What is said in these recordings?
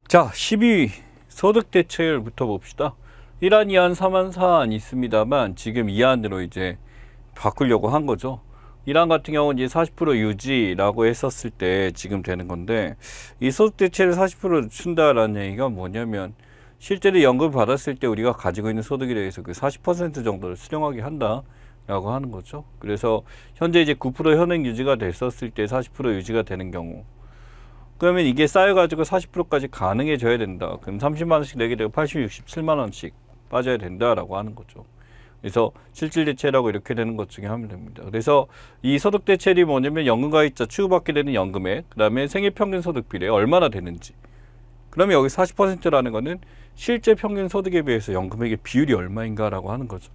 자, 12위 소득 대체율부터 봅시다. 1안, 2안, 3안, 4안 있습니다만 지금 2안으로 이제 바꾸려고 한 거죠. 1안 같은 경우는 이제 40% 유지라고 했었을 때 지금 되는 건데, 이 소득 대체를 40% 준다라는 얘기가 뭐냐면 실제로 연금 받았을 때 우리가 가지고 있는 소득에 대해서 그 40% 정도를 수령하게 한다라고 하는 거죠. 그래서 현재 이제 9% 현행 유지가 됐었을 때 40% 유지가 되는 경우, 그러면 이게 쌓여가지고 40%까지 가능해져야 된다. 그럼 30만 원씩 내게 되고 80, 67만 원씩 빠져야 된다라고 하는 거죠. 그래서 실질 대체라고 이렇게 되는 것 중에 하면 됩니다. 그래서 이 소득 대체율이 뭐냐면 연금가입자 추후받게 되는 연금액, 그 다음에 생애 평균 소득 비례 얼마나 되는지. 그러면 여기 40%라는 거는 실제 평균 소득에 비해서 연금액의 비율이 얼마인가라고 하는 거죠.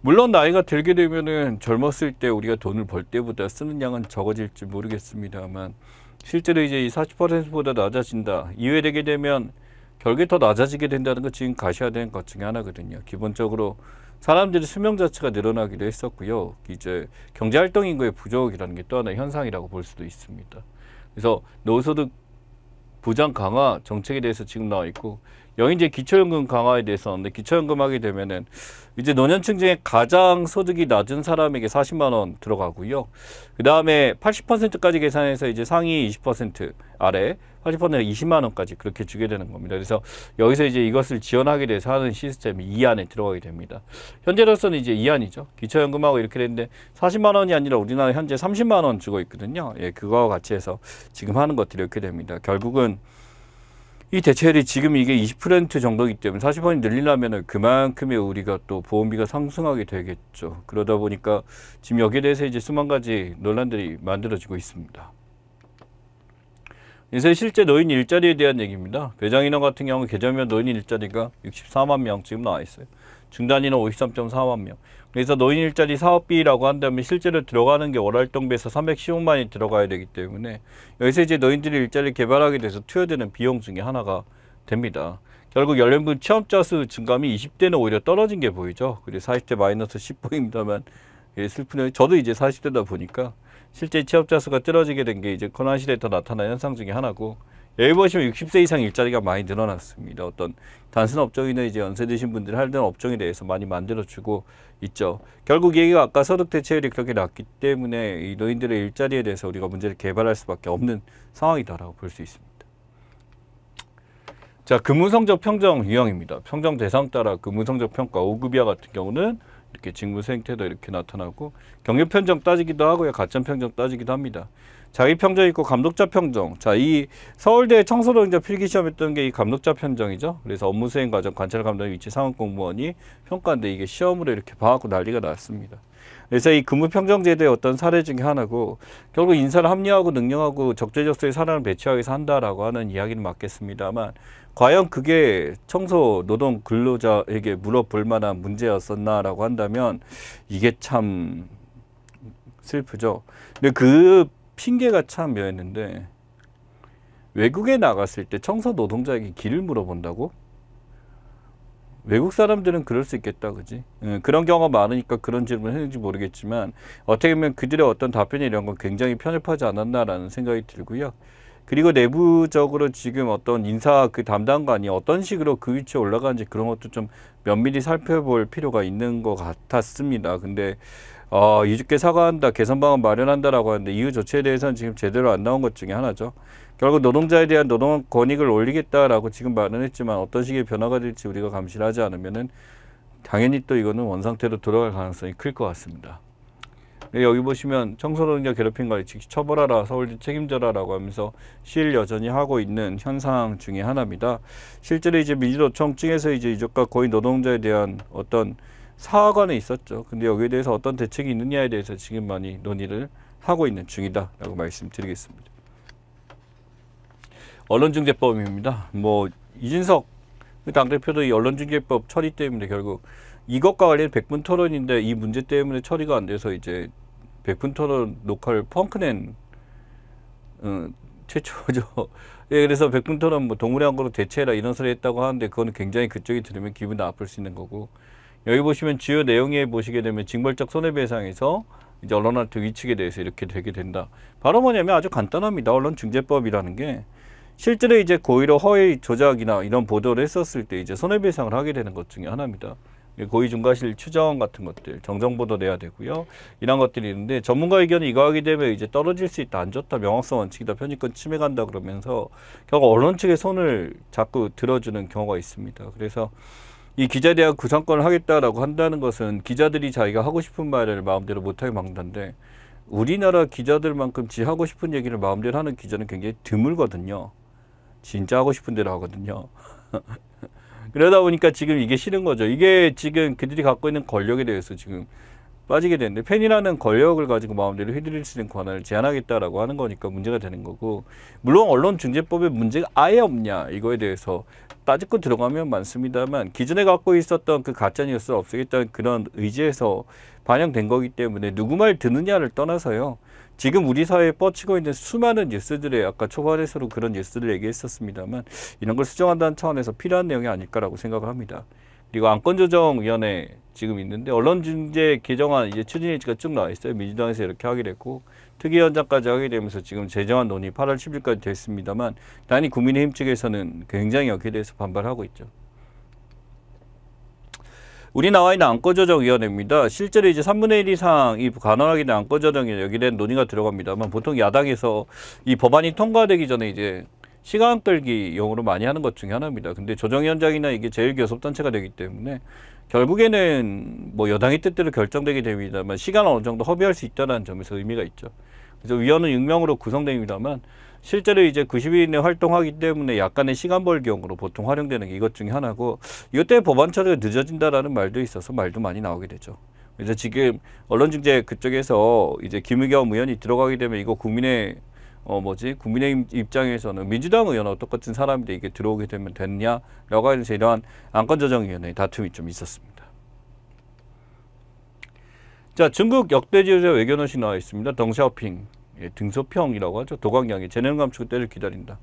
물론 나이가 들게 되면은 젊었을 때 우리가 돈을 벌 때보다 쓰는 양은 적어질지 모르겠습니다만, 실제로 이제 이 40%보다 낮아진다, 이외되게 되면 결국에 더 낮아지게 된다는 거 지금 가셔야 되는 것 중에 하나거든요. 기본적으로 사람들의 수명 자체가 늘어나기도 했었고요. 이제 경제활동 인구의 부족이라는 게 또 하나의 현상이라고 볼 수도 있습니다. 그래서 노후소득 보장 강화 정책에 대해서 지금 나와 있고, 여기 이제 기초연금 강화에 대해서, 근데 기초연금 하게 되면은 이제 노년층 중에 가장 소득이 낮은 사람에게 40만 원 들어가고요. 그 다음에 80%까지 계산해서 이제 상위 20% 아래 80%는 20만 원까지 그렇게 주게 되는 겁니다. 그래서 여기서 이제 이것을 지원하게 돼서 하는 시스템이 2안에 들어가게 됩니다. 현재로서는 이제 2안이죠. 기초연금하고 이렇게 되는데 40만 원이 아니라 우리나라 현재 30만 원 주고 있거든요. 예, 그거와 같이 해서 지금 하는 것들이 이렇게 됩니다. 결국은 이 대체율이 지금 이게 20% 정도이기 때문에 40%이 늘리려면 그만큼의 우리가 또 보험비가 상승하게 되겠죠. 그러다 보니까 지금 여기에 대해서 이제 수만 가지 논란들이 만들어지고 있습니다. 그래서 실제 노인 일자리에 대한 얘기입니다. 배당 인원 같은 경우 개정면 노인 일자리가 64만 명 지금 나와 있어요. 중단 인원 53.4만 명. 그래서 노인 일자리 사업비라고 한다면 실제로 들어가는 게 월활동비에서 315만이 들어가야 되기 때문에 여기서 이제 노인들이 일자리를 개발하게 돼서 투여되는 비용 중에 하나가 됩니다. 결국 연령분 취업자 수 증감이 20대는 오히려 떨어진 게 보이죠. 그래서 40대 마이너스 10%입니다만 슬프네요. 저도 이제 40대다 보니까 실제 취업자 수가 떨어지게 된 게 이제 코로나 시대에 더 나타난 현상 중에 하나고, 여기 보시면 60세 이상 일자리가 많이 늘어났습니다. 어떤 단순 업종이나 이제 연세 드신 분들이 하는 업종에 대해서 많이 만들어주고 있죠. 결국 얘기가 아까 소득 대체율이 그렇게 낮기 때문에 이 노인들의 일자리에 대해서 우리가 문제를 개발할 수밖에 없는 상황이다라고 볼 수 있습니다. 자, 근무성적 평정 유형입니다. 평정 대상 따라 근무성적 평가 5급 이하 같은 경우는 이렇게 직무 수행 태도 이렇게 나타나고, 경력 평정 따지기도 하고요, 가점 평정 따지기도 합니다. 자기 평정 있고 감독자 평정. 자, 이 서울대 청소노동자 필기시험 했던 게 이 감독자 평정이죠. 그래서 업무 수행 과정 관찰 감독 위치 상업 공무원이 평가인데 이게 시험으로 이렇게 봐갖고 난리가 났습니다. 그래서 이 근무 평정 제도의 어떤 사례 중에 하나고, 결국 인사를 합리화하고 능력하고 적재적소에 사람을 배치하기 위해서 한다라고 하는 이야기는 맞겠습니다만, 과연 그게 청소 노동 근로자에게 물어볼 만한 문제였었나라고 한다면 이게 참 슬프죠. 근데 그 핑계가 참 묘했는데, 외국에 나갔을 때 청소 노동자에게 길을 물어본다고? 외국 사람들은 그럴 수 있겠다, 그지? 그런 경우가 많으니까 그런 질문을 했는지 모르겠지만, 어떻게 보면 그들의 어떤 답변이 이런 건 굉장히 편협하지 않았나라는 생각이 들고요. 그리고 내부적으로 지금 어떤 인사 그 담당관이 어떤 식으로 그 위치에 올라가는지 그런 것도 좀 면밀히 살펴볼 필요가 있는 것 같았습니다. 근데 이주께 사과한다, 개선 방안 마련한다라고 하는데 이후 조치에 대해서는 지금 제대로 안 나온 것 중에 하나죠. 결국 노동자에 대한 노동 권익을 올리겠다라고 지금 말은 했지만 어떤 식의 변화가 될지 우리가 감시를 하지 않으면은 당연히 또 이거는 원상태로 돌아갈 가능성이 클 것 같습니다. 여기 보시면 청소노동자 괴롭힘 관리 즉시 처벌하라, 서울대 책임져라라고 하면서 시위를 여전히 하고 있는 현상 중에 하나입니다. 실제로 이제 민주노총 측에서 이제 이적과 고인 노동자에 대한 어떤 사과는 있었죠. 근데 여기에 대해서 어떤 대책이 있느냐에 대해서 지금 많이 논의를 하고 있는 중이다라고 말씀드리겠습니다. 언론중재법입니다. 뭐 이진석 당대표도 이 언론중재법 처리 때문에 결국 이것과 관련 100분 토론인데 이 문제 때문에 처리가 안 돼서 이제 100분 토론 녹화를 펑크낸 최초죠. 예, 그래서 100분 토론 뭐 동물양으로 대체해라 이런 소리 했다고 하는데 그거는 굉장히 그쪽이 들으면 기분 나쁠 수 있는 거고, 여기 보시면 주요 내용에 보시게 되면 징벌적 손해배상에서 이제 언론한테 위축에 대해서 이렇게 되게 된다. 바로 뭐냐면 아주 간단합니다. 언론중재법이라는 게 실제로 이제 고의로 허위 조작이나 이런 보도를 했었을 때 이제 손해배상을 하게 되는 것 중에 하나입니다. 고의 중과실 추정 같은 것들 정정 보도 내야 되고요. 이런 것들이 있는데 전문가 의견이 이거 하게 되면 이제 떨어질 수 있다, 안 좋다, 명확성 원칙이다, 편집권 침해간다 그러면서 결국 언론 측의 손을 자꾸 들어주는 경우가 있습니다. 그래서 이 기자에 대한 구상권을 하겠다라고 한다는 것은 기자들이 자기가 하고 싶은 말을 마음대로 못하게 막는다는데 우리나라 기자들만큼 지 하고 싶은 얘기를 마음대로 하는 기자는 굉장히 드물거든요. 진짜 하고 싶은 대로 하거든요. 그러다 보니까 지금 이게 싫은 거죠. 이게 지금 그들이 갖고 있는 권력에 대해서 지금 빠지게 되는데 팬이라는 권력을 가지고 마음대로 휘두를 수 있는 권한을 제한하겠다라고 하는 거니까 문제가 되는 거고, 물론 언론중재법에 문제가 아예 없냐 이거에 대해서 따지고 들어가면 많습니다만 기존에 갖고 있었던 그 가짜뉴스를 없애겠다는 그런 의지에서 반영된 거기 때문에 누구 말 듣느냐를 떠나서요. 지금 우리 사회에 뻗치고 있는 수많은 뉴스들에 아까 초반에서도 그런 뉴스를 얘기했었습니다만 이런 걸 수정한다는 차원에서 필요한 내용이 아닐까라고 생각을 합니다. 그리고 안건조정위원회 지금 있는데 언론중재 개정안 이제 추진 일지가 쭉 나와 있어요. 민주당에서 이렇게 하기로 했고 특위위원장까지 하게 되면서 지금 제정안 논의 8월 10일까지 됐습니다만 당연히 국민의힘 측에서는 굉장히 여기에 대해서 반발하고 있죠. 우리 나와 있는 안건조정위원회입니다. 실제로 이제 3분의 1 이상이 간헐하게 된 안건조정이 여기에 대한 논의가 들어갑니다만 보통 야당에서 이 법안이 통과되기 전에 이제 시간 끌기용으로 많이 하는 것 중에 하나입니다. 근데 조정위원장이나 이게 제1교섭단체가 되기 때문에 결국에는 뭐 여당의 뜻대로 결정되게 됩니다만 시간을 어느 정도 허비할 수 있다는 점에서 의미가 있죠. 그래서 위원은 익명으로 구성됩니다만 실제로 이제 90일 이내 활동하기 때문에 약간의 시간 벌기용으로 보통 활용되는 게 이것 중에 하나고, 이것 때문에 법안 처리가 늦어진다라는 말도 있어서 말도 많이 나오게 되죠. 그래서 지금 언론중재 그쪽에서 이제 김의겸 의원이 들어가게 되면 이거 국민의힘 입장에서는 민주당 의원하고 똑같은 사람인데 이게 들어오게 되면 됐냐라고 해서 이러한 안건조정위원회의 다툼이 좀 있었습니다. 자, 중국 역대 지도자 외교노시 나와 있습니다. 덩샤오핑. 등소평이라고 하죠. 도광양이 재능 감추고 때를 기다린다.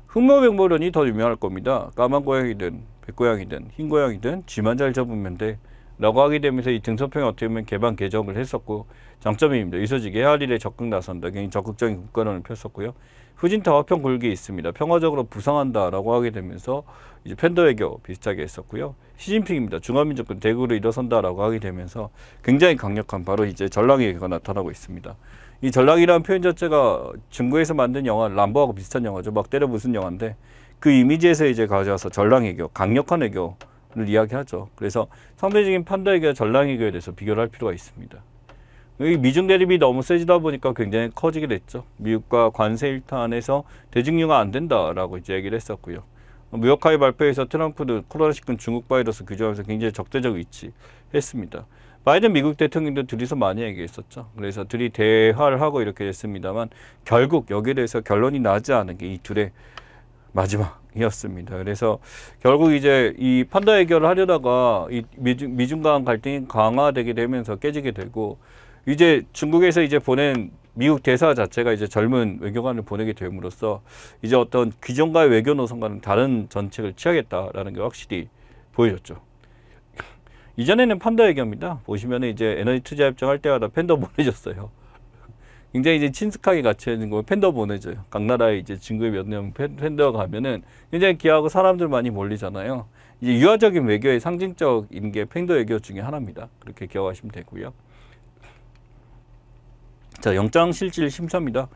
흑모백모론이 더 유명할 겁니다. 까만 고양이든 백고양이든 흰 고양이든 쥐만 잘 잡으면 돼 라고 하게 되면서 이 등소평이 어떻게 보면 개방 개정을 했었고 장점입니다. 이서지게 헤아리에 적극 나선다. 굉장히 적극적인 국가론을 폈었고요. 후진타 화평 굴기 있습니다. 평화적으로 부상한다 라고 하게 되면서 이제 팬더 외교 비슷하게 했었고요. 시진핑입니다. 중화민족군 대국으로 일어선다 라고 하게 되면서 굉장히 강력한 바로 이제 전랑의 외교가 나타나고 있습니다. 이 전랑이라는 표현 자체가 중국에서 만든 영화 람보하고 비슷한 영화죠. 막 때려 부순 영화인데 그 이미지에서 이제 가져와서 전랑 외교, 강력한 외교를 이야기하죠. 그래서 상대적인 판다 외교와 전랑 외교에 대해서 비교를 할 필요가 있습니다. 이 미중 대립이 너무 세지다 보니까 굉장히 커지게 됐죠. 미국과 관세 일탈에서 대중유가 안 된다라고 이제 얘기를 했었고요. 무역화의 발표에서 트럼프도 코로나19 중국 바이러스 규정하면서 굉장히 적대적 위치했습니다. 바이든 미국 대통령도 둘이서 많이 얘기했었죠. 그래서 둘이 대화를 하고 이렇게 됐습니다만 결국 여기에 대해서 결론이 나지 않은 게 이 둘의 마지막이었습니다. 그래서 결국 이제 이 판다 해결을 하려다가 이 미중 간 갈등이 강화되게 되면서 깨지게 되고 이제 중국에서 이제 보낸 미국 대사 자체가 이제 젊은 외교관을 보내게 됨으로써 이제 어떤 기존과의 외교 노선과는 다른 전책을 취하겠다라는 게 확실히 보여졌죠. 이전에는 판다 외교입니다. 보시면 이제 에너지 투자 협정할 때마다 팬더 보내줬어요. 굉장히 이제 친숙하게 같이 하는 거 팬더 보내줘요. 각 나라에 이제 친구에 몇 년 팬더 가면은 굉장히 귀하고 사람들 많이 몰리잖아요. 이제 유화적인 외교의 상징적인 게 팬더 외교 중에 하나입니다. 그렇게 기억하시면 되고요. 자, 영장실질 심사입니다.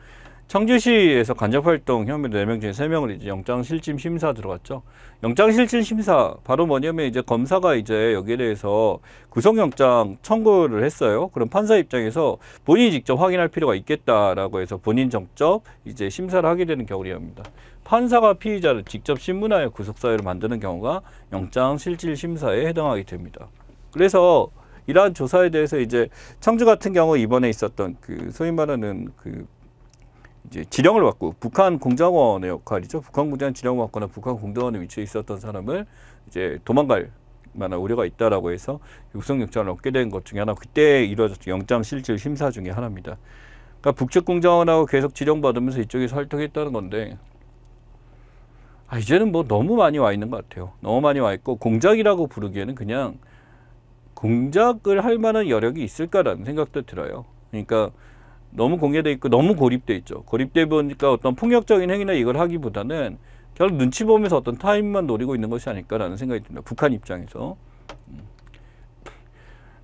청주시에서 간접활동 혐의로 4명 중에 3명을 이제 영장실질 심사 들어갔죠. 영장실질 심사 바로 뭐냐면 이제 검사가 이제 여기에 대해서 구속영장 청구를 했어요. 그럼 판사 입장에서 본인이 직접 확인할 필요가 있겠다라고 해서 본인 정적 이제 심사를 하게 되는 겨울이옵니다. 판사가 피의자를 직접 신문하여 구속사유를 만드는 경우가 영장실질 심사에 해당하게 됩니다. 그래서 이러한 조사에 대해서 이제 청주 같은 경우 이번에 있었던 그 소위 말하는 그 이제 지령을 받고 북한 공작원의 역할이죠. 북한 공작원 지령을 받거나 북한 공작원에 위치해 있었던 사람을 이제 도망갈 만한 우려가 있다라고 해서 구속영장을 얻게 된 것 중에 하나, 그때 이루어졌던 영장실질 심사 중에 하나입니다. 그러니까 북측 공작원하고 계속 지령 받으면서 이쪽에서 활동했다는 건데 이제는 뭐 너무 많이 와 있는 것 같아요. 너무 많이 와 있고 공작이라고 부르기에는 그냥 공작을 할 만한 여력이 있을까라는 생각도 들어요. 그러니까 너무 공개돼 있고 너무 고립돼 있죠. 고립돼 보니까 어떤 폭력적인 행위나 이걸 하기보다는 결국 눈치 보면서 어떤 타임만 노리고 있는 것이 아닐까라는 생각이 듭니다. 북한 입장에서.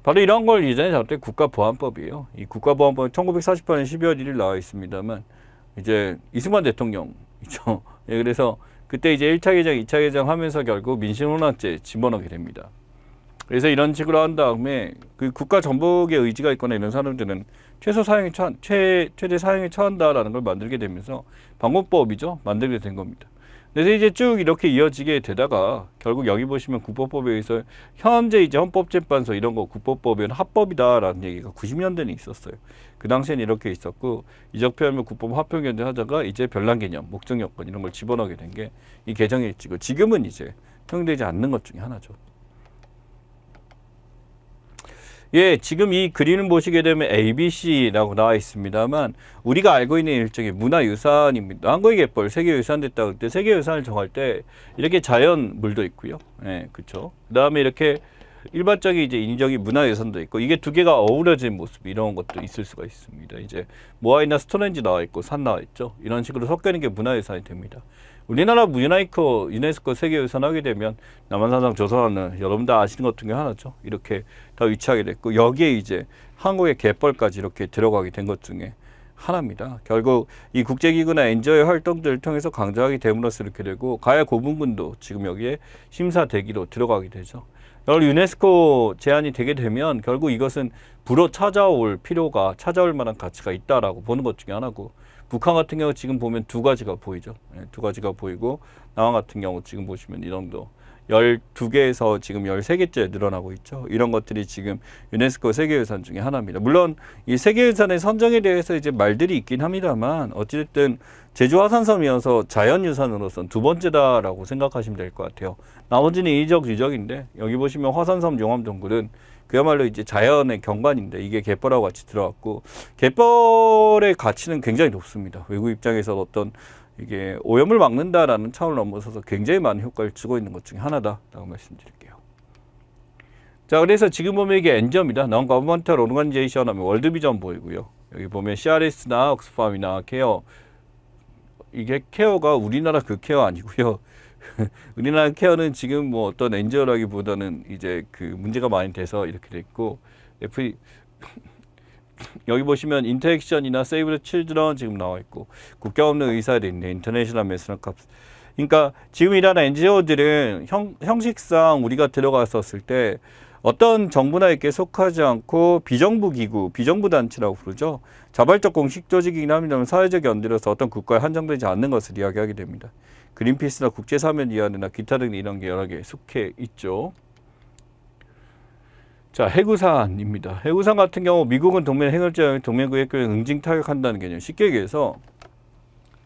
바로 이런 걸 이전에 잘못된 국가보안법이에요. 이 국가보안법은 1948년 12월 1일 나와 있습니다만, 이제 이승만 대통령이죠. 예, 그래서 그때 이제 1차 개정, 2차 개정 하면서 결국 민심혼란죄 집어넣게 됩니다. 그래서 이런 식으로 한 다음에 그 국가 전복의 의지가 있거나 이런 사람들은 최대 사형에 처한다라는 걸 만들게 되면서 방공법이죠. 만들게 된 겁니다. 그래서 이제 쭉 이렇게 이어지게 되다가 결국 여기 보시면 국법법에 의해서 현재 이제 헌법재판소 이런 거 국법법에는 합법이다라는 얘기가 90년대는 있었어요. 그 당시에는 이렇게 있었고, 이적폐하면 국법 합헌견제 하다가 이제 별난 개념, 목적 요건 이런 걸 집어넣게 된 게 이 개정일지고, 지금은 이제 통용되지 않는 것 중에 하나죠. 예, 지금 이 그림을 보시게 되면 ABC라고 나와 있습니다만, 우리가 알고 있는 일종의 문화유산입니다. 한국의 갯벌 세계유산 됐다 그때 세계유산을 정할 때 이렇게 자연물도 있고요. 예, 그렇죠. 그다음에 이렇게 일반적인 이제 인위적인 문화유산도 있고, 이게 두 개가 어우러진 모습, 이런 것도 있을 수가 있습니다. 이제 모아이나 스톤헨지 나와 있고 산 나와 있죠. 이런 식으로 섞여 있는 게 문화유산이 됩니다. 우리나라 유네스코 세계유산 하게 되면 남한산성 조선하는 여러분 다 아시는 것 중에 하나죠. 이렇게 다 위치하게 됐고, 여기에 이제 한국의 갯벌까지 이렇게 들어가게 된 것 중에 하나입니다. 결국 이 국제기구나 NGO의 활동들을 통해서 강조하게 됨으로써 이렇게 되고, 가야 고분군도 지금 여기에 심사 대기로 들어가게 되죠. 여기 유네스코 제안이 되게 되면 결국 이것은 불어 찾아올 만한 가치가 있다라고 보는 것 중에 하나고, 북한 같은 경우 지금 보면 두 가지가 보이죠. 네, 두 가지가 보이고, 남한 같은 경우 지금 보시면 이 정도 12개에서 지금 13개째 늘어나고 있죠. 이런 것들이 지금 유네스코 세계유산 중에 하나입니다. 물론 이 세계유산의 선정에 대해서 이제 말들이 있긴 합니다만, 어찌됐든 제주 화산섬이어서 자연유산으로서는 두 번째다라고 생각하시면 될 것 같아요. 나머지는 인위적 유적인데, 여기 보시면 화산섬 용암동굴은 그야말로 이제 자연의 경관인데, 이게 갯벌하고 같이 들어갔고, 갯벌의 가치는 굉장히 높습니다. 외국 입장에서 어떤 이게 오염을 막는다라는 차원을 넘어서서 굉장히 많은 효과를 주고 있는 것 중에 하나다라고 말씀드릴게요. 자, 그래서 지금 보면 이게 엔저입니다. Non-Governmental Organization 하면 월드비전 보이고요. 여기 보면 CRS나 옥스팜이나 케어, 이게 케어가 우리나라 그 케어 아니고요. 우리나라 케어는 지금 뭐 어떤 엔저라기보다는 이제 그 문제가 많이 돼서 이렇게 됐고, 여기 보시면 인터액션이나 세이브 더 칠드런 지금 나와 있고, 국경 없는 의사들이 있네. 인터내셔널 매스널 캅스. 그러니까 지금 이런 NGO들은 형식상 우리가 들어갔었을 때 어떤 정부나 이렇게 속하지 않고 비정부 기구, 비정부 단체라고 부르죠. 자발적 공식 조직이긴 합니다만 사회적 연대로서 어떤 국가에 한정되지 않는 것을 이야기하게 됩니다. 그린피스나 국제사면위원회나 기타 등 이런 게 여러 개 속해 있죠. 자, 해구산입니다. 해구산 같은 경우 미국은 동맹 해결자 동맹국의 응징 타격한다는 개념. 쉽게 얘기해서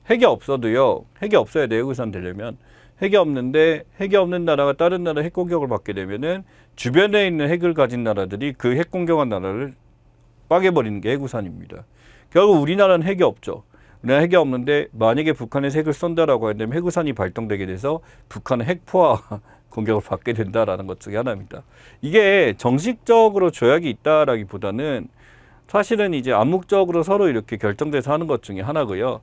핵이 없어도요. 핵이 없어야 돼. 해구산 되려면. 핵이 없는데 핵이 없는 나라가 다른 나라 핵 공격을 받게 되면은 주변에 있는 핵을 가진 나라들이 그 핵 공격한 나라를 빠개버리는 게 해구산입니다. 결국 우리나라는 핵이 없죠. 우리나라 핵이 없는데 만약에 북한에서 핵을 쏜다라고 하면 해구산이 발동되게 돼서 북한은 핵포화 공격을 받게 된다라는 것 중에 하나입니다. 이게 정식적으로 조약이 있다라기보다는 사실은 이제 암묵적으로 서로 이렇게 결정돼서 하는 것 중에 하나고요.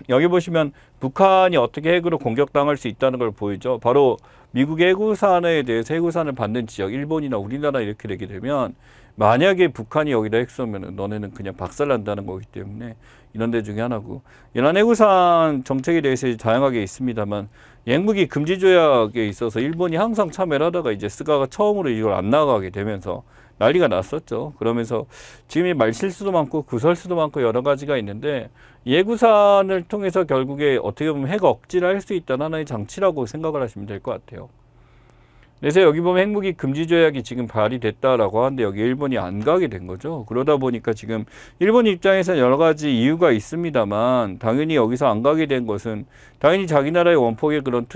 여기 보시면 북한이 어떻게 핵으로 공격당할 수 있다는 걸 보이죠. 바로 미국의 해구산에 대해서 해구산을 받는 지역, 일본이나 우리나라 이렇게 되게 되면 만약에 북한이 여기다 핵 쏘면 너네는 그냥 박살난다는 거기 때문에 이런 데 중에 하나고, 이런 해구산 정책에 대해서 다양하게 있습니다만 핵무기 금지 조약에 있어서 일본이 항상 참여를 하다가 이제 스가가 처음으로 이걸 안 나가게 되면서 난리가 났었죠. 그러면서 지금 이 말실수도 많고 구설수도 많고 여러 가지가 있는데, 해구산을 통해서 결국에 어떻게 보면 핵 억지를 할 수 있다는 하나의 장치라고 생각을 하시면 될 것 같아요. 그래서 여기 보면 핵무기 금지 조약이 지금 발의됐다라고 하는데 여기 일본이 안 가게 된 거죠. 그러다 보니까 지금 일본 입장에서는 여러 가지 이유가 있습니다만, 당연히 여기서 안 가게 된 것은 당연히 자기 나라의 원폭의 그런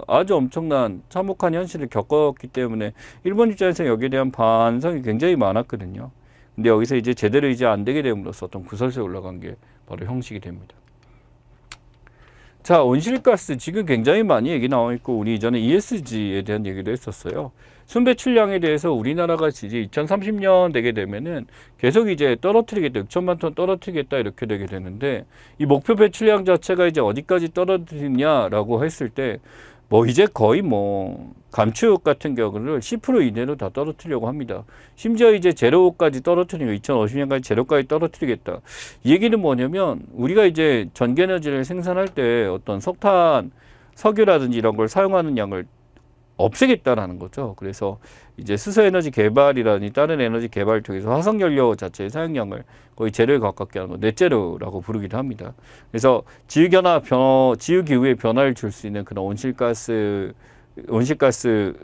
아주 엄청난 참혹한 현실을 겪었기 때문에 일본 입장에서 여기에 대한 반성이 굉장히 많았거든요. 근데 여기서 이제 제대로 이제 안 되게 됨으로써 어떤 구설수에 올라간 게 바로 형식이 됩니다. 자, 온실가스 지금 굉장히 많이 얘기 나와 있고, 우리 이전에 ESG에 대한 얘기도 했었어요. 순배출량에 대해서 우리나라가 이제 2030년 되게 되면은 계속 이제 떨어뜨리겠다, 6천만 톤 떨어뜨리겠다 이렇게 되게 되는데, 이 목표 배출량 자체가 이제 어디까지 떨어뜨리냐라고 했을 때 뭐 이제 거의 뭐 감축 같은 경우를 10% 이내로 다 떨어뜨리려고 합니다. 심지어 이제 제로까지 떨어뜨리고 2050년까지 제로까지 떨어뜨리겠다. 이 얘기는 뭐냐면 우리가 이제 전기에너지를 생산할 때 어떤 석탄, 석유라든지 이런 걸 사용하는 양을 없애겠다라는 거죠. 그래서 이제 수소에너지 개발이라든지 다른 에너지 개발을 통해서 화석연료 자체의 사용량을 거의 제로에 가깝게 하는 거, 넷제로라고 부르기도 합니다. 그래서 지구기후에 변화를 줄 수 있는 그런 온실가스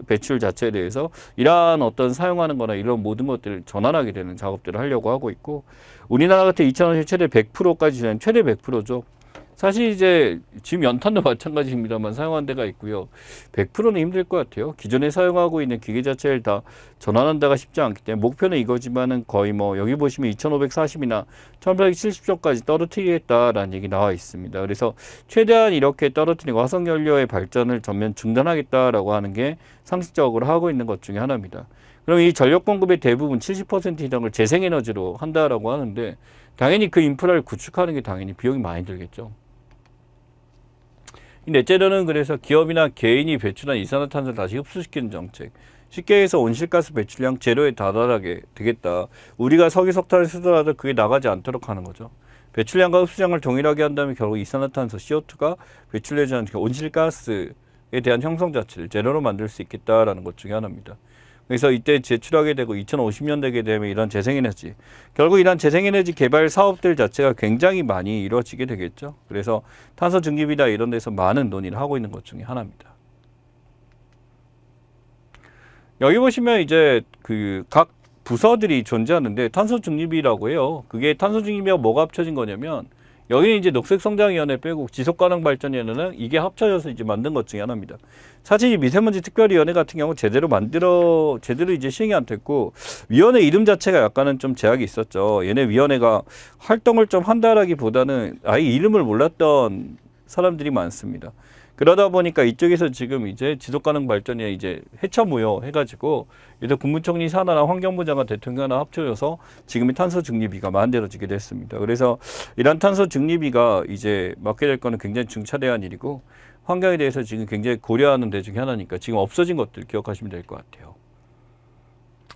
배출 자체에 대해서 이러한 어떤 사용하는 거나 이런 모든 것들을 전환하게 되는 작업들을 하려고 하고 있고, 우리나라 같은 2050년 최대 100%까지 주는 최대 100%죠. 사실 이제 지금 연탄도 마찬가지입니다만 사용한 데가 있고요. 100%는 힘들 것 같아요. 기존에 사용하고 있는 기계 자체를 다 전환한다가 쉽지 않기 때문에 목표는 이거지만은 거의 뭐 여기 보시면 2540이나 1870점까지 떨어뜨리겠다라는 얘기 나와 있습니다. 그래서 최대한 이렇게 떨어뜨리고 화석연료의 발전을 전면 중단하겠다라고 하는 게 상식적으로 하고 있는 것 중에 하나입니다. 그럼 이 전력 공급의 대부분 70% 이상을 재생에너지로 한다라고 하는데, 당연히 그 인프라를 구축하는 게 당연히 비용이 많이 들겠죠. 넷째로는 그래서 기업이나 개인이 배출한 이산화탄소를 다시 흡수시키는 정책. 쉽게 해서 온실가스 배출량 제로에 다다르게 되겠다. 우리가 석유, 석탄을 쓰더라도 그게 나가지 않도록 하는 거죠. 배출량과 흡수량을 동일하게 한다면 결국 이산화탄소 CO2가 배출되지 않는 온실가스에 대한 형성 자체를 제로로 만들 수 있겠다라는 것 중에 하나입니다. 그래서 이때 제출하게 되고 2050년 되게 되면 이런 재생에너지, 결국 이런 재생에너지 개발 사업들 자체가 굉장히 많이 이루어지게 되겠죠. 그래서 탄소 중립이다 이런 데서 많은 논의를 하고 있는 것 중에 하나입니다. 여기 보시면 이제 그 각 부서들이 존재하는데 탄소 중립이라고 해요. 그게 탄소 중립이랑 뭐가 합쳐진 거냐면, 여기는 이제 녹색성장위원회 빼고 지속가능발전위원회는 이게 합쳐져서 이제 만든 것 중에 하나입니다. 사실 이 미세먼지 특별위원회 같은 경우 제대로 이제 시행이 안 됐고, 위원회 이름 자체가 약간은 좀 제약이 있었죠. 얘네 위원회가 활동을 좀 한다라기보다는 아예 이름을 몰랐던 사람들이 많습니다. 그러다 보니까 이쪽에서 지금 이제 지속가능발전위에 이제 회차 모여 해가지고 이제 국무총리 산하나 환경부 장관 대통령 하나 합쳐져서 지금의 탄소 중립위가 만들어지게 됐습니다. 그래서 이런 탄소 중립위가 이제 맡게 될 거는 굉장히 중차대한 일이고, 환경에 대해서 지금 굉장히 고려하는 데 중에 하나니까 지금 없어진 것들 기억하시면 될 것 같아요.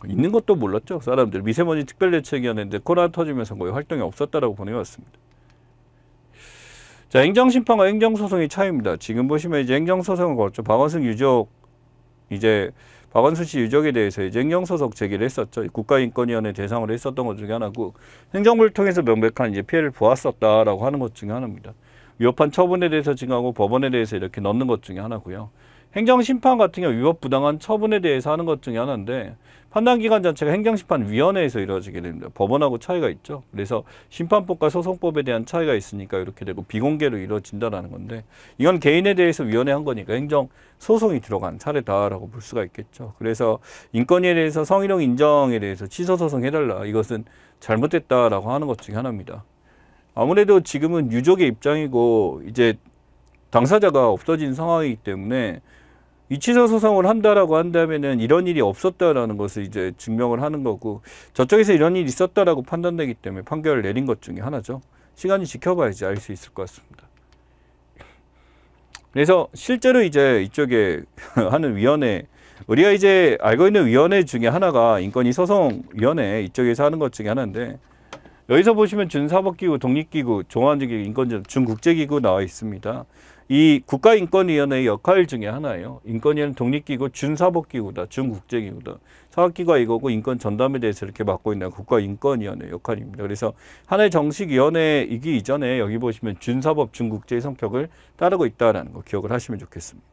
있는 것도 몰랐죠. 사람들. 미세먼지 특별대책위원회인데 코로나 터지면서 거의 활동이 없었다라고 보내왔습니다. 자, 행정심판과 행정소송의 차이입니다. 지금 보시면 이제 행정소송을 걸었죠. 박원순 씨 유족에 대해서 이제 행정소송 제기를 했었죠. 국가인권위원회 대상으로 했었던 것 중에 하나고, 행정부를 통해서 명백한 이제 피해를 보았었다라고 하는 것 중에 하나입니다. 위법한 처분에 대해서 증하고 법원에 대해서 이렇게 넣는 것 중에 하나고요. 행정심판 같은 경우 위법 부당한 처분에 대해서 하는 것 중에 하나인데, 판단기관 자체가 행정심판위원회에서 이루어지게 됩니다. 법원하고 차이가 있죠. 그래서 심판법과 소송법에 대한 차이가 있으니까 이렇게 되고 비공개로 이루어진다는 건데, 이건 개인에 대해서 위원회 한 거니까 행정소송이 들어간 사례다라고 볼 수가 있겠죠. 그래서 인권위에 대해서 성희롱 인정에 대해서 취소소송 해달라. 이것은 잘못됐다라고 하는 것 중에 하나입니다. 아무래도 지금은 유족의 입장이고 이제 당사자가 없어진 상황이기 때문에 이 취소 소송을 한다라고 한다면은 이런 일이 없었다라는 것을 이제 증명을 하는 거고, 저쪽에서 이런 일이 있었다라고 판단되기 때문에 판결을 내린 것 중에 하나죠. 시간이 지켜봐야지 알 수 있을 것 같습니다. 그래서 실제로 이제 이쪽에 하는 위원회, 우리가 이제 알고 있는 위원회 중에 하나가 인권위 소송위원회 이쪽에서 하는 것 중에 하나인데, 여기서 보시면 준사법기구, 독립기구, 종합적인 인권제, 준국제기구 나와 있습니다. 이 국가인권위원회의 역할 중에 하나예요. 인권위원회는 독립기구, 준사법기구다, 준국제기구다. 사법기구가 이거고 인권 전담에 대해서 이렇게 맡고 있는 국가인권위원회 역할입니다. 그래서 하나의 정식위원회이기 이전에 여기 보시면 준사법, 준국제의 성격을 따르고 있다는 거 기억을 하시면 좋겠습니다.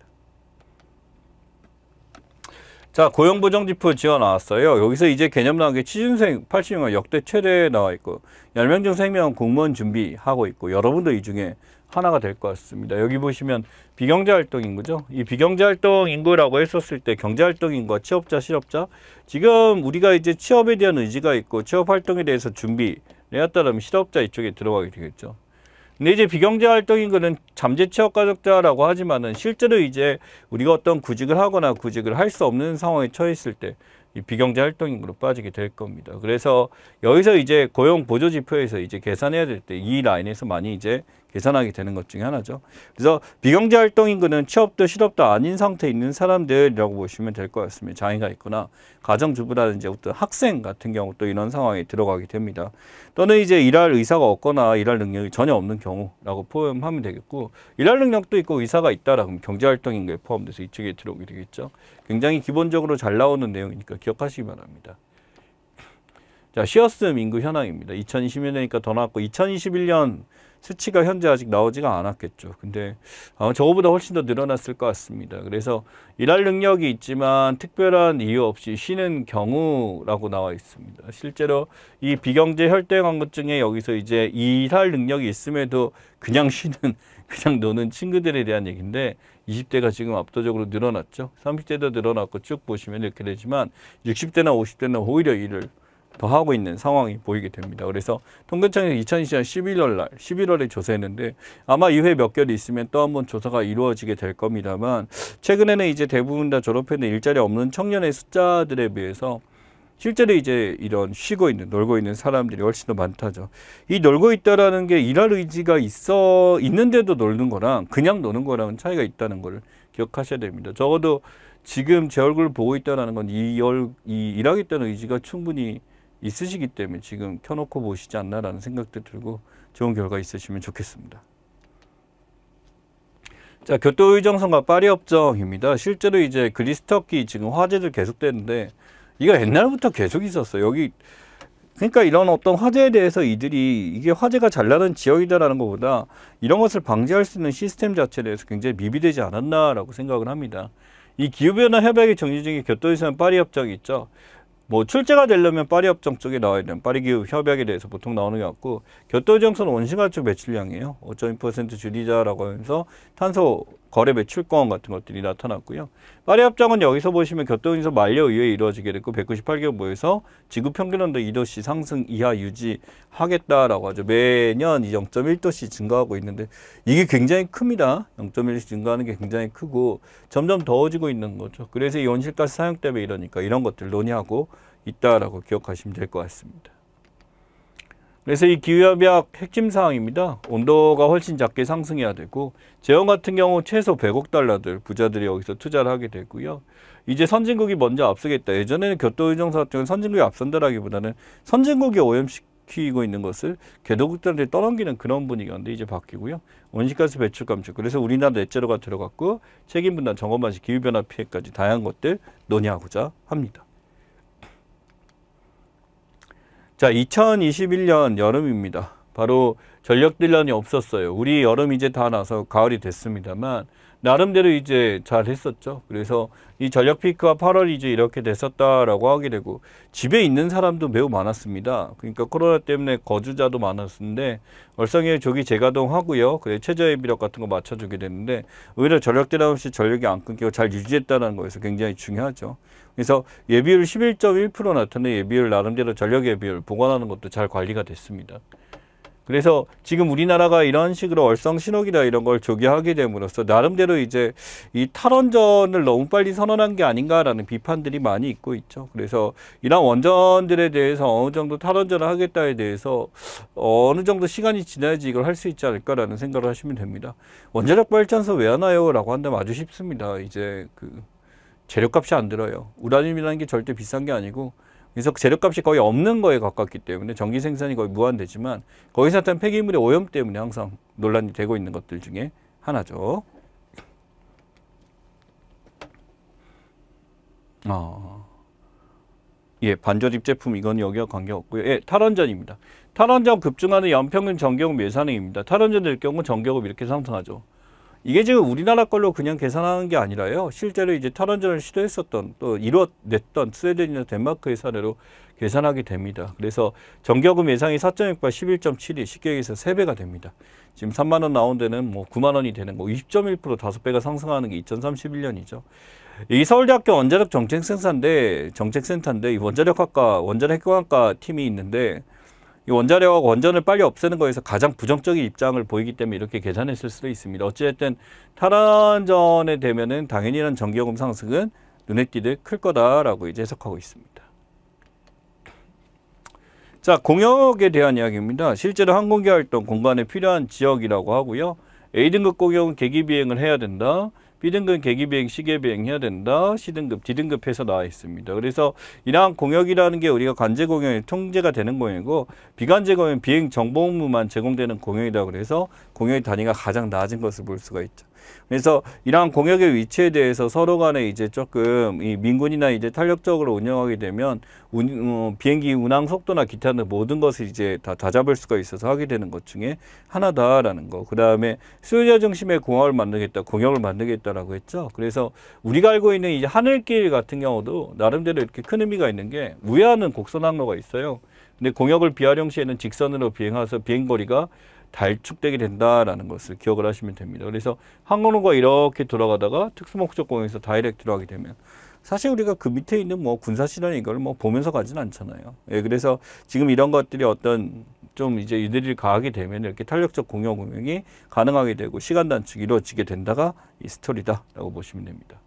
자, 고용부정지표 지어 나왔어요. 여기서 이제 개념 나온 게 취준생 80명 역대 최대 나와 있고, 10명 중 3명 공무원 준비하고 있고, 여러분도 이 중에 하나가 될 것 같습니다. 여기 보시면 비경제활동 인구죠. 이 비경제활동 인구라고 했었을 때 경제활동 인구와 취업자, 실업자, 지금 우리가 이제 취업에 대한 의지가 있고 취업활동에 대해서 준비를 해왔다면 실업자 이쪽에 들어가게 되겠죠. 근데 이제 비경제 활동인구는 잠재 취업 가족자라고 하지만은 실제로 이제 우리가 어떤 구직을 하거나 구직을 할 수 없는 상황에 처했을 때 이 비경제 활동인구로 빠지게 될 겁니다. 그래서 여기서 이제 고용 보조 지표에서 이제 계산해야 될 때 이 라인에서 많이 이제 계산하게 되는 것 중에 하나죠. 그래서 비경제 활동인구는 취업도 실업도 아닌 상태에 있는 사람들이라고 보시면 될 것 같습니다. 장애가 있거나 가정주부라든지 어떤 학생 같은 경우 또 이런 상황에 들어가게 됩니다. 또는 이제 일할 의사가 없거나 일할 능력이 전혀 없는 경우라고 포함하면 되겠고, 일할 능력도 있고 의사가 있다라고 하면 경제활동인구에 포함돼서 이쪽에 들어오게 되겠죠. 굉장히 기본적으로 잘 나오는 내용이니까 기억하시기 바랍니다. 자, 시어스 인구 현황입니다. 2020년이니까 더 나왔고 2021년 수치가 현재 아직 나오지가 않았겠죠. 근데 저거보다 훨씬 더 늘어났을 것 같습니다. 그래서 일할 능력이 있지만 특별한 이유 없이 쉬는 경우라고 나와 있습니다. 실제로 이 비경제 혈당한것 중에 여기서 이제 일할 능력이 있음에도 그냥 쉬는, 그냥 노는 친구들에 대한 얘기인데 20대가 지금 압도적으로 늘어났죠. 30대도 늘어났고 쭉 보시면 이렇게 되지만 60대나 50대는 오히려 일을 더 하고 있는 상황이 보이게 됩니다. 그래서 통계청에서 2020년 11월에 조사했는데 아마 이후에 몇 개월이 있으면 또 한번 조사가 이루어지게 될 겁니다만, 최근에는 이제 대부분 다 졸업했는 일자리 없는 청년의 숫자들에 비해서 실제로 이제 이런 쉬고 있는, 놀고 있는 사람들이 훨씬 더 많다죠. 이 놀고 있다라는 게 일할 의지가 있는데도 놀는 거랑 그냥 노는 거랑은 차이가 있다는 걸 기억하셔야 됩니다. 적어도 지금 제 얼굴을 보고 있다는 건 이 일하겠다는 의지가 충분히 있으시기 때문에 지금 켜놓고 보시지 않나라는 생각도 들고 좋은 결과 있으시면 좋겠습니다. 자, 교토의정선과 파리협정입니다. 실제로 이제 그리스터키 지금 화제들 계속되는데 이거 옛날부터 계속 있었어요. 여기 그러니까 이런 어떤 화제에 대해서 이들이 이게 화제가 잘 나는 지역이다라는 것보다 이런 것을 방지할 수 있는 시스템 자체에 대해서 굉장히 미비되지 않았나라고 생각을 합니다. 이 기후변화 협약의 정리 중에 교토의정 파리협정이 있죠. 뭐 출제가 되려면 파리협정 쪽에 나와야 되는 파리기후 협약에 대해서 보통 나오는 게 같고, 교토의정서는 온실가스 배출량이에요. 5.2% 줄이자라고 하면서 탄소 거래 매출권 같은 것들이 나타났고요. 파리협정은 여기서 보시면 교토의정서 만료 이후에 이루어지게 됐고 198개국 모여서 지구 평균온도 2도씨 상승 이하 유지하겠다라고 하죠. 매년 0.1도씩 증가하고 있는데 이게 굉장히 큽니다. 0.1씩 증가하는 게 굉장히 크고 점점 더워지고 있는 거죠. 그래서 이 온실가스 사용 때문에 이러니까 이런 것들 논의하고 있다라고 기억하시면 될 것 같습니다. 그래서 이 기후협약 핵심 사항입니다. 온도가 훨씬 작게 상승해야 되고, 재원 같은 경우 최소 100억 달러들 부자들이 여기서 투자를 하게 되고요. 이제 선진국이 먼저 앞서겠다. 예전에는 교토의정서 같은 경우는 선진국이 앞선다라기보다는 선진국이 오염시키고 있는 것을 개도국들한테 떠넘기는 그런 분위기였는데 이제 바뀌고요. 온실가스 배출 감축. 그래서 우리나라 넷제로가 들어갔고 책임 분담, 점검 방식, 기후변화 피해까지 다양한 것들 논의하고자 합니다. 자, 2021년 여름입니다. 바로 전력딜런이 없었어요. 우리 여름 이제 다 나서 가을이 됐습니다만 나름대로 이제 잘 했었죠. 그래서 이 전력 피크가 8월이 이제 이렇게 됐었다라고 하게 되고, 집에 있는 사람도 매우 많았습니다. 그러니까 코로나 때문에 거주자도 많았는데 월성에 조기 재가동하고요. 그래 최저 예비력 같은 거 맞춰주게 됐는데 오히려 전력 딜런 없이 전력이 안 끊기고 잘 유지했다는 거에서 굉장히 중요하죠. 그래서 예비율 11.1% 나타내 예비율 나름대로 전력 예비율 보관하는 것도 잘 관리가 됐습니다. 그래서 지금 우리나라가 이런 식으로 얼성 신호기다 이런 걸 조기하게 됨으로써 나름대로 이제 이 탈원전을 너무 빨리 선언한 게 아닌가라는 비판들이 많이 있고 있죠. 그래서 이런 원전들에 대해서 어느 정도 탈원전을 하겠다에 대해서 어느 정도 시간이 지나야지 이걸 할 수 있지 않을까라는 생각을 하시면 됩니다. 원자력 발전소 왜 하나요? 라고 한다면 아주 쉽습니다. 이제 재료값이 안 들어요. 우라늄이라는 게 절대 비싼 게 아니고, 그래서 재료값이 거의 없는 거에 가깝기 때문에 전기 생산이 거의 무한되지만 거기서 나타난 폐기물의 오염 때문에 항상 논란이 되고 있는 것들 중에 하나죠. 예, 반조립 제품 이건 여기와 관계없고요. 예, 탈원전입니다. 탈원전 급증하는 연평균 전기요금 예산액입니다. 탈원전 될 경우 전기요금 이렇게 상승하죠. 이게 지금 우리나라 걸로 그냥 계산하는 게 아니라요. 실제로 이제 탈원전을 시도했었던 또 이뤄냈던 스웨덴이나 덴마크의 사례로 계산하게 됩니다. 그래서 전기요금 예상이 4.6과 11.72 쉽게 얘기해서 3배가 됩니다. 지금 3만 원 나온 데는 뭐 9만 원이 되는 거 20.1% 5배가 상승하는 게 2031년이죠. 이 서울대학교 원자력 정책센터인데 이 원자력학과 원자력핵공학과 팀이 있는데 이 원자력하고 원전을 빨리 없애는 거에서 가장 부정적인 입장을 보이기 때문에 이렇게 계산했을 수도 있습니다. 어찌됐든 탈원전에 되면은 당연히 이런 전기요금 상승은 눈에 띄듯 클 거다라고 이제 해석하고 있습니다. 자, 공역에 대한 이야기입니다. 실제로 항공기 활동 공간에 필요한 지역이라고 하고요. A등급 공역은 계기 비행을 해야 된다. B등급 계기 비행, 시계 비행해야 된다. C등급, D등급 해서 나와 있습니다. 그래서 이러한 공역이라는 게 우리가 관제 공역이 통제가 되는 공역이고 비관제 공역은 비행 정보 업무만 제공되는 공역이다. 그래서 공역의 단위가 가장 낮은 것을 볼 수가 있죠. 그래서 이러한 공역의 위치에 대해서 서로 간에 이제 조금 이 민군이나 이제 탄력적으로 운영하게 되면 비행기 운항 속도나 기타 등 모든 것을 이제 다 잡을 수가 있어서 하게 되는 것 중에 하나다라는 거. 그 다음에 수요자 중심의 공항을 만들겠다, 공역을 만들겠다라고 했죠. 그래서 우리가 알고 있는 이제 하늘길 같은 경우도 나름대로 이렇게 큰 의미가 있는 게 우회하는 곡선 항로가 있어요. 근데 공역을 비활용 시에는 직선으로 비행해서 비행거리가 단축되게 된다라는 것을 기억을 하시면 됩니다. 그래서 항공로가 이렇게 돌아가다가 특수목적 공역에서 다이렉트로 하게 되면 사실 우리가 그 밑에 있는 뭐 군사실현 이걸 뭐 보면서 가진 않잖아요. 예, 그래서 지금 이런 것들이 어떤 좀 이제 유대리를 가하게 되면 이렇게 탄력적 공역 운영이 가능하게 되고 시간 단축이 이루어지게 된다가 이 스토리다라고 보시면 됩니다.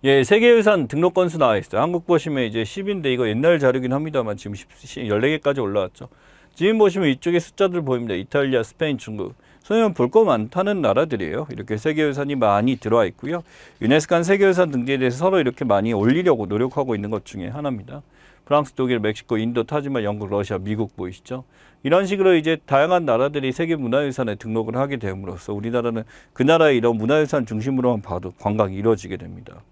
예, 세계유산 등록 건수 나와 있어요. 한국 보시면 이제 10인데 이거 옛날 자료긴 합니다만 지금 14개까지 올라왔죠. 지금 보시면 이쪽에 숫자들 보입니다. 이탈리아, 스페인, 중국. 소위면 볼 거 많다는 나라들이에요. 이렇게 세계유산이 많이 들어와 있고요. 유네스코 세계유산 등재에 대해서 서로 이렇게 많이 올리려고 노력하고 있는 것 중에 하나입니다. 프랑스, 독일, 멕시코, 인도, 타지마, 영국, 러시아, 미국 보이시죠? 이런 식으로 이제 다양한 나라들이 세계 문화유산에 등록을 하게 됨으로써 우리나라는 그 나라의 이런 문화유산 중심으로만 봐도 관광이 이루어지게 됩니다.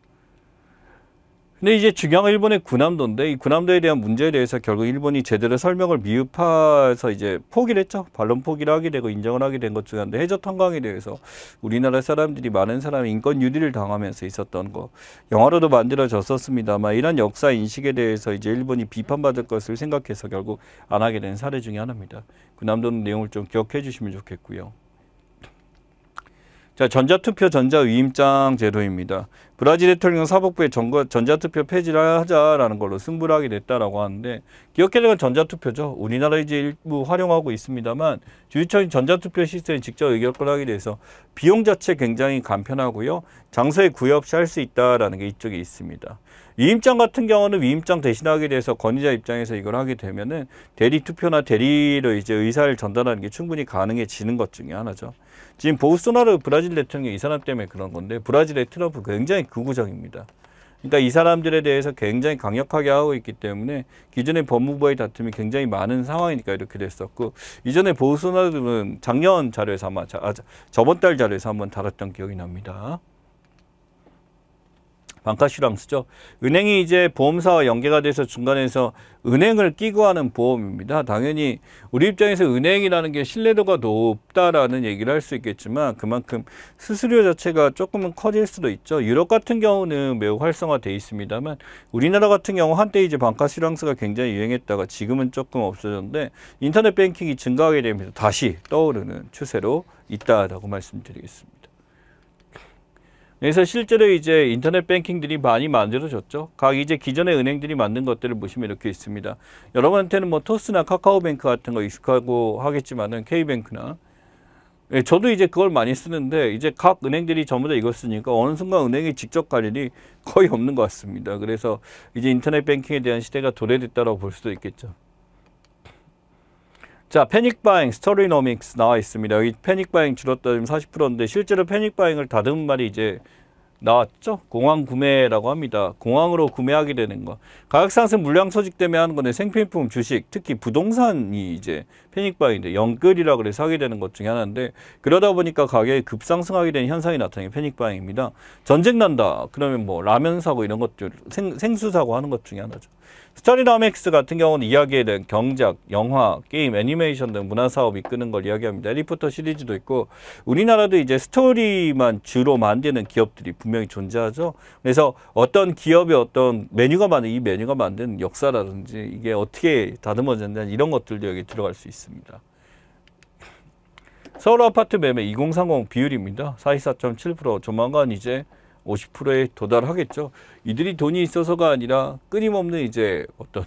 근데 이제 중요한 건 일본의 군함도인데 이 군함도에 대한 문제에 대해서 결국 일본이 제대로 설명을 미흡해서 이제 포기를 했죠. 반론 포기를 하게 되고 인정을 하게 된 것 중에 한데 해저 탄광에 대해서 우리나라 사람들이 많은 사람이 인권 유리를 당하면서 있었던 거 영화로도 만들어졌었습니다만 이런 역사 인식에 대해서 이제 일본이 비판받을 것을 생각해서 결국 안 하게 된 사례 중에 하나입니다. 군함도는 내용을 좀 기억해 주시면 좋겠고요. 자, 전자투표 전자위임장 제도입니다. 브라질 대통령 사법부에 전자투표 폐지를 하자라는 걸로 승부를 하게 됐다라고 하는데 기억해야 될 전자투표죠. 우리나라 이제 일부 활용하고 있습니다만 주유처인 전자투표 시스템에 직접 의결권을 하게 돼서 비용 자체 굉장히 간편하고요. 장소에 구애 없이 할 수 있다라는 게 이쪽에 있습니다. 위임장 같은 경우는 위임장 대신하게 돼서 권위자 입장에서 이걸 하게 되면은 대리 투표나 대리로 이제 의사를 전달하는 게 충분히 가능해지는 것 중에 하나죠. 지금 보우소나루 브라질 대통령 이 사람 때문에 그런 건데 브라질의 트럼프 굉장히 극우적입니다. 그러니까 이 사람들에 대해서 굉장히 강력하게 하고 있기 때문에 기존의 법무부의 다툼이 굉장히 많은 상황이니까 이렇게 됐었고 이전에 보우소나루는 작년 자료에서 아마 저번 달 자료에서 한번 다뤘던 기억이 납니다. 방카슈랑스죠. 은행이 이제 보험사와 연계가 돼서 중간에서 은행을 끼고 하는 보험입니다. 당연히 우리 입장에서 은행이라는 게 신뢰도가 높다라는 얘기를 할 수 있겠지만 그만큼 수수료 자체가 조금은 커질 수도 있죠. 유럽 같은 경우는 매우 활성화되어 있습니다만 우리나라 같은 경우 한때 이제 방카슈랑스가 굉장히 유행했다가 지금은 조금 없어졌는데 인터넷 뱅킹이 증가하게 되면서 다시 떠오르는 추세로 있다라고 말씀드리겠습니다. 그래서 실제로 이제 인터넷 뱅킹들이 많이 만들어졌죠. 각 이제 기존의 은행들이 만든 것들을 보시면 이렇게 있습니다. 여러분한테는 뭐 토스나 카카오뱅크 같은 거 익숙하고 하겠지만은 K뱅크나 예, 저도 이제 그걸 많이 쓰는데 이제 각 은행들이 전부 다 이걸 쓰니까 어느 순간 은행이 직접 갈 일이 거의 없는 것 같습니다. 그래서 이제 인터넷 뱅킹에 대한 시대가 도래됐다고 볼 수도 있겠죠. 자, 패닉바잉, 스토리노믹스 나와 있습니다. 여기 패닉바잉 줄었다 지금 40%인데 실제로 패닉바잉을 다듬은 말이 이제 나왔죠. 공황 구매라고 합니다. 공황으로 구매하게 되는 거. 가격 상승 물량 소직 때문에 하는 건데 생필품, 주식, 특히 부동산이 이제 패닉바잉인데 영끌이라고 그래서 하게 되는 것 중에 하나인데 그러다 보니까 가격이 급상승하게 되는 현상이 나타나는 게 패닉바잉입니다. 전쟁 난다. 그러면 뭐 라면 사고 이런 것들 생수 사고 하는 것 중에 하나죠. 스토리노믹스 같은 경우는 이야기에 대한 경작, 영화, 게임, 애니메이션 등 문화사업 이끄는 걸 이야기합니다. 해리포터 시리즈도 있고 우리나라도 이제 스토리만 주로 만드는 기업들이 분명히 존재하죠. 그래서 어떤 기업의 어떤 메뉴가 이 메뉴가 만든 역사라든지 이게 어떻게 다듬어졌냐 이런 것들도 여기 들어갈 수 있습니다. 서울 아파트 매매 2030 비율입니다. 44.7% 조만간 이제 50%에 도달하겠죠. 이들이 돈이 있어서가 아니라 끊임없는 이제 어떤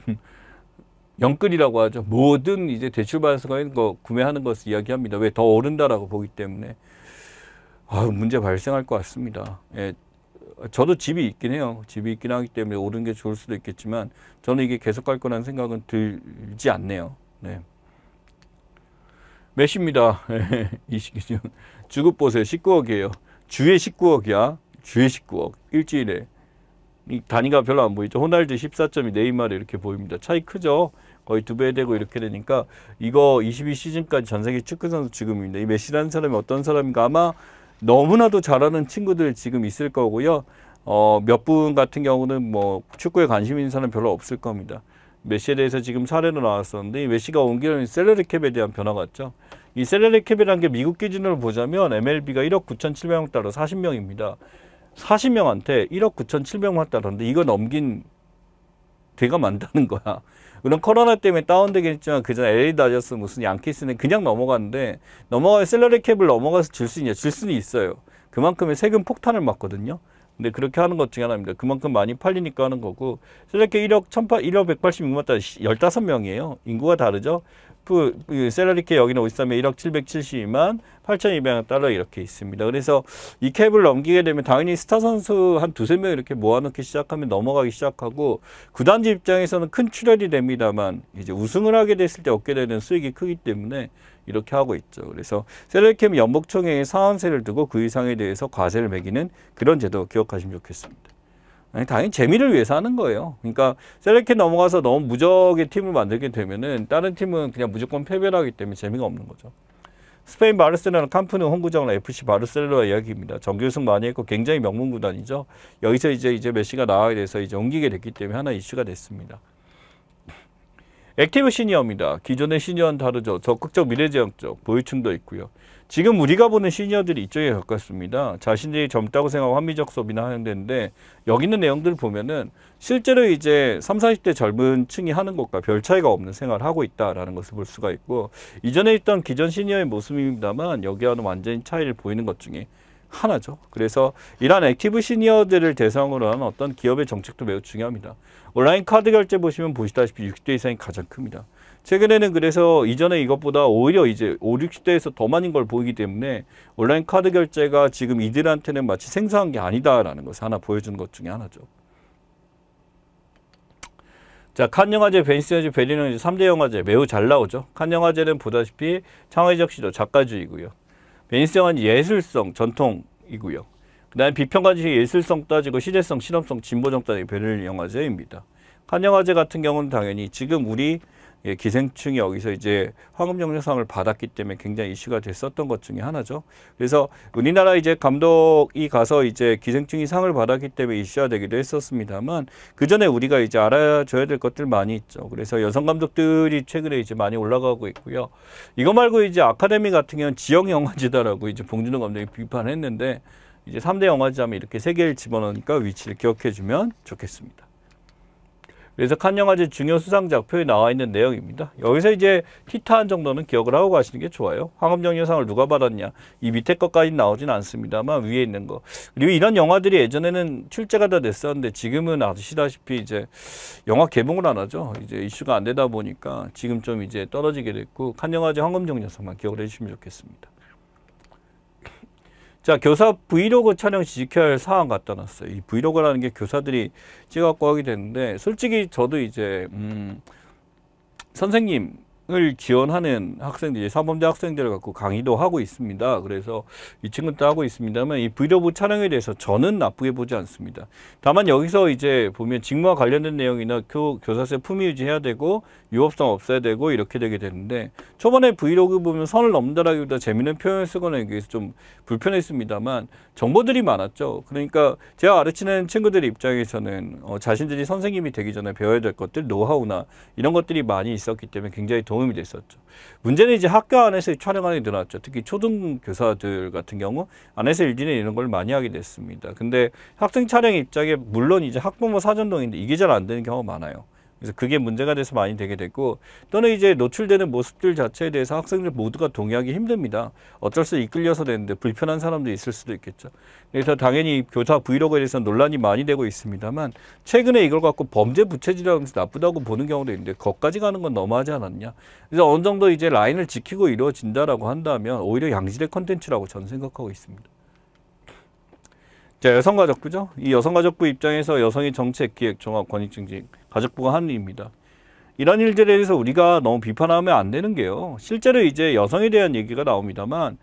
영끌이라고 하죠. 모든 이제 대출받아서 있는 거 구매하는 것을 이야기합니다. 왜 더 오른다라고 보기 때문에 문제 발생할 것 같습니다. 예, 저도 집이 있긴 해요. 집이 있긴 하기 때문에 오른 게 좋을 수도 있겠지만 저는 이게 계속 갈 거라는 생각은 들지 않네요. 네. 메시입니다. 이 시기죠. 주급 보세요. 19억이에요. 주에 19억이야. 주에 19억. 일주일에. 이 단위가 별로 안 보이죠. 호날두 14점이 네이마르 이렇게 보입니다. 차이 크죠. 거의 2배 되고 이렇게 되니까 이거 22시즌까지 전 세계 축구 선수 지금입니다. 이 메시라는 사람이 어떤 사람인가 아마 너무나도 잘하는 친구들 지금 있을 거고요. 몇 분 같은 경우는 뭐 축구에 관심 있는 사람 별로 없을 겁니다. 메시에 대해서 지금 사례로 나왔었는데 이 메시가 온 길은 셀러리 캡에 대한 변화가 있죠. 이 셀러리 캡이라는 게 미국 기준으로 보자면 MLB가 1억 9,700만 달러 40명입니다. 40명한테 1억 9,700만 달러인데 이거 넘긴 대가 많다는 거야. 물론 코로나 때문에 다운되긴 했지만 그전 LA 다저스 무슨 양키스는 그냥 넘어갔는데 넘어가서 셀러리 캡을 넘어가서 줄 수 있냐? 줄 수는 있어요. 그만큼의 세금 폭탄을 맞거든요. 근데 그렇게 하는 것 중에 하나입니다. 그만큼 많이 팔리니까 하는 거고 셀러리 캡 1억 186만 달러 15명이에요. 인구가 다르죠. 그 셀러리 캡 여기는 53에 1억 772만 8,200만 달러 이렇게 있습니다. 그래서 이 캡을 넘기게 되면 당연히 스타 선수 한 두세 명 이렇게 모아놓기 시작하면 넘어가기 시작하고 구단주 입장에서는 큰 출혈이 됩니다만 이제 우승을 하게 됐을 때 얻게 되는 수익이 크기 때문에 이렇게 하고 있죠. 그래서 셀러리 캡 연봉총액에 상한세를 두고 그 이상에 대해서 과세를 매기는 그런 제도 기억하시면 좋겠습니다. 당연히 재미를 위해서 하는 거예요. 그러니까 셀렉에 넘어가서 너무 무적의 팀을 만들게 되면은 다른 팀은 그냥 무조건 패배를 하기 때문에 재미가 없는 거죠. 스페인 바르셀로나 캄프누 홈구장은 FC 바르셀로나 이야기입니다. 정규우승 많이 했고 굉장히 명문 구단이죠. 여기서 이제 메시가 나와야 돼서 이제 옮기게 됐기 때문에 하나 이슈가 됐습니다. 액티브 시니어입니다. 기존의 시니어는 다르죠. 적극적 미래지향적 보유층도 있고요. 지금 우리가 보는 시니어들이 이쪽에 가깝습니다. 자신들이 젊다고 생각하고 합리적 소비나 하는 데인데 여기 있는 내용들을 보면은 실제로 이제 30, 40대 젊은 층이 하는 것과 별 차이가 없는 생활을 하고 있다라는 것을 볼 수가 있고 이전에 있던 기존 시니어의 모습입니다만 여기와는 완전히 차이를 보이는 것 중에 하나죠. 그래서 이러한 액티브 시니어들을 대상으로 하는 어떤 기업의 정책도 매우 중요합니다. 온라인 카드 결제 보시면 보시다시피 60대 이상이 가장 큽니다. 최근에는 그래서 이전에 이것보다 오히려 이제 5, 60대에서 더 많은 걸 보이기 때문에 온라인 카드 결제가 지금 이들한테는 마치 생소한 게 아니다라는 것을 하나 보여주는 것 중에 하나죠. 자, 칸 영화제, 벤시너즈, 베리너즈 3대 영화제 매우 잘 나오죠. 칸 영화제는 보다시피 창의적 시도, 작가주의고요. 베니스 영화는 예술성, 전통이고요. 그 다음에 비평가지 예술성 따지고 시대성, 실험성, 진보적 따지고 베를린 영화제입니다. 칸 영화제 같은 경우는 당연히 지금 우리 기생충이 여기서 이제 황금종려상을 받았기 때문에 굉장히 이슈가 됐었던 것 중에 하나죠. 그래서 우리나라 이제 감독이 가서 이제 기생충이 상을 받았기 때문에 이슈가 되기도 했었습니다만 그 전에 우리가 이제 알아줘야 될 것들 많이 있죠. 그래서 여성 감독들이 최근에 이제 많이 올라가고 있고요. 이거 말고 이제 아카데미 같은 경우는 지역 영화제다라고 이제 봉준호 감독이 비판했는데 이제 3대 영화제 하면 이렇게 세 개를 집어넣으니까 위치를 기억해 주면 좋겠습니다. 그래서 칸 영화제 중요 수상작표에 나와 있는 내용입니다. 여기서 이제 히트한 정도는 기억을 하고 가시는 게 좋아요. 황금종려상을 누가 받았냐. 이 밑에 것까지 나오진 않습니다만 위에 있는 거. 그리고 이런 영화들이 예전에는 출제가 다 됐었는데 지금은 아시다시피 이제 영화 개봉을 안 하죠. 이제 이슈가 안 되다 보니까 지금 좀 이제 떨어지게 됐고 칸 영화제 황금종려상만 기억을 해주시면 좋겠습니다. 자, 교사 브이로그 촬영 지켜야 할 사항 갖다 놨어요. 이 브이로그라는 게 교사들이 찍어갖고 하게 되는데, 솔직히 저도 이제, 선생님을 지원하는 학생들이, 사범대 학생들을 갖고 강의도 하고 있습니다. 그래서 이 친구도 하고 있습니다만, 이 브이로그 촬영에 대해서 저는 나쁘게 보지 않습니다. 다만 여기서 이제 보면 직무와 관련된 내용이나 교사세 품위 유지해야 되고, 유업성 없어야 되고, 이렇게 되게 되는데, 초반에 브이로그 보면 선을 넘는다라기보다 재밌는 표현을 쓰거나 이게 좀 불편했습니다만 정보들이 많았죠. 그러니까 제가 가르치는 친구들 입장에서는 자신들이 선생님이 되기 전에 배워야 될 것들, 노하우나 이런 것들이 많이 있었기 때문에 굉장히 도움이 됐었죠. 문제는 이제 학교 안에서 촬영하는 게 늘어났죠. 특히 초등교사들 같은 경우 안에서 일진에 이런 걸 많이 하게 됐습니다. 근데 학생 촬영 입장에 물론 이제 학부모 사전동인데 이게 잘 안 되는 경우가 많아요. 그래서 그게 문제가 돼서 많이 되게 됐고, 또는 이제 노출되는 모습들 자체에 대해서 학생들 모두가 동의하기 힘듭니다. 어쩔 수 이끌려서 되는데 불편한 사람도 있을 수도 있겠죠. 그래서 당연히 교사 브이로그에 대해서 논란이 많이 되고 있습니다만, 최근에 이걸 갖고 범죄 부채질이라고 해서 나쁘다고 보는 경우도 있는데, 거기까지 가는 건 너무하지 않았냐. 그래서 어느 정도 이제 라인을 지키고 이루어진다라고 한다면 오히려 양질의 콘텐츠라고 저는 생각하고 있습니다. 자, 여성가족부죠. 이 여성가족부 입장에서 여성의 정책, 기획, 종합, 권익증진, 가족부가 하는 일입니다. 이런 일들에 대해서 우리가 너무 비판하면 안 되는 게요. 실제로 이제 여성에 대한 얘기가 나옵니다만,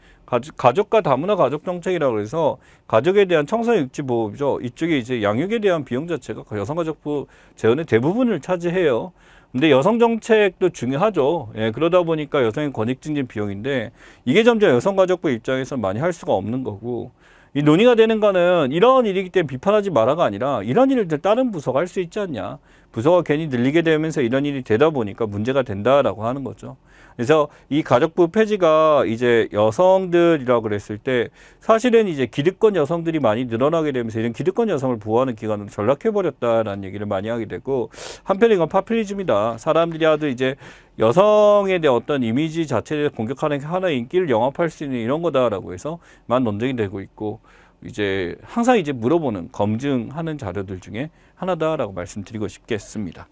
가족과 다문화 가족정책이라고 해서 가족에 대한 청소년육지보호죠. 이쪽에 이제 양육에 대한 비용 자체가 여성가족부 재원의 대부분을 차지해요. 근데 여성정책도 중요하죠. 예, 그러다 보니까 여성의 권익증진 비용인데, 이게 점점 여성가족부 입장에서 많이 할 수가 없는 거고, 이 논의가 되는 거는 이런 일이기 때문에 비판하지 마라가 아니라, 이런 일들 다른 부서가 할 수 있지 않냐. 부서가 괜히 늘리게 되면서 이런 일이 되다 보니까 문제가 된다라고 하는 거죠. 그래서 이 가족부 폐지가 이제 여성들이라고 그랬을 때, 사실은 이제 기득권 여성들이 많이 늘어나게 되면서 이런 기득권 여성을 보호하는 기관으로 전락해버렸다라는 얘기를 많이 하게 되고, 한편에 이건 파퓰리즘이다. 사람들이 하도 이제 여성에 대한 어떤 이미지 자체를 공격하는 하나의 인기를 영합할 수 있는 이런 거다라고 해서 만 논쟁이 되고 있고, 이제 항상 이제 물어보는, 검증하는 자료들 중에 하나다라고 말씀드리고 싶겠습니다.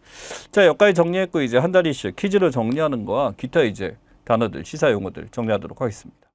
자, 여기까지 정리했고, 이제 한 달 이슈 퀴즈로 정리하는 거와 기타 이제 단어들, 시사 용어들 정리하도록 하겠습니다.